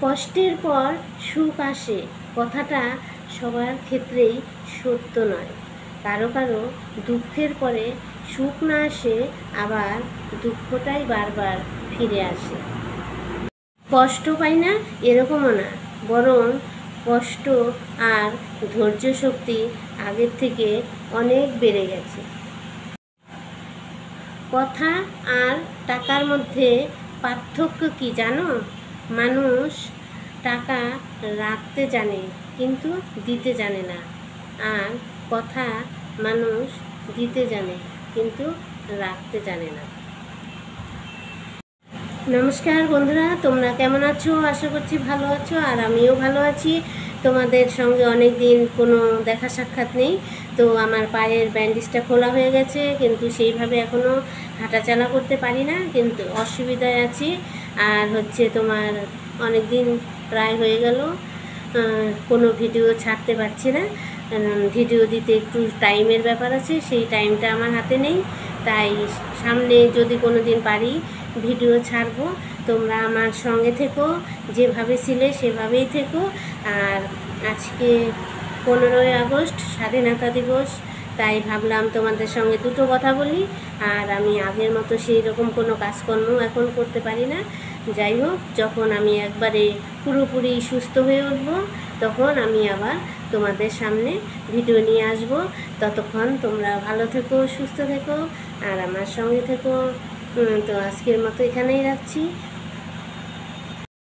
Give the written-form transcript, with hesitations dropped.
কষ্টের পর সুখ আসে কথাটা সবার ক্ষেত্রেই সত্য নয়। কারো কারো দুঃখের পরে সুখ না আসে, আবার দুঃখটাই বারবার ফিরে আসে। কষ্ট পাই না এরকমও না, বরং কষ্ট আর ধৈর্য শক্তি আগের থেকে অনেক বেড়ে গেছে। কথা আর টাকার মধ্যে পার্থক্য কি জানো? মানুষ টাকা রাখতে জানে কিন্তু দিতে জানে না, আর কথা মানুষ দিতে জানে কিন্তু রাখতে জানে না। নমস্কার বন্ধুরা, তোমরা কেমন আছো? আশা করছি ভালো আছো, আর আমিও ভালো আছি। তোমাদের সঙ্গে অনেক দিন কোনো দেখা সাক্ষাৎ নেই। তো আমার পায়ের ব্যান্ডেজটা খোলা হয়ে গেছে, কিন্তু সেইভাবে এখনও হাঁটাচলা করতে পারি না, কিন্তু অসুবিধায় আছি। আর তোমার অনেক দিন প্রায় হয়ে গেল কোনো ভিডিও ছাড়তে পারছি না। ভিডিও দিতে একটু টাইমের ব্যাপার আছে, সেই টাইমটা আমার হাতে নেই। তাই সামনে যদি কোনো দিন পারি ভিডিও ছাড়বো। তোমরা আমার সঙ্গে থেকো, যেভাবে ছিলে সেভাবেই থেকো। আর আজকে 15ই আগস্ট স্বাধীনতা দিবস, তাই ভাবলাম তোমাদের সঙ্গে দুটো কথা বলি। আর আমি আগের মতো সেই রকম কোনো কাজকর্ম এখন করতে পারি না। যাই হোক, যখন আমি একবারে পুরোপুরি সুস্থ হয়ে উঠবো, তখন আমি আবার তোমাদের সামনে ভিডিও নিয়ে আসব। ততক্ষণ তোমরা ভালো থেকো, সুস্থ থেকো, আর আমার সঙ্গে থেকো। তো আজকের মতো এখানেই রাখছি।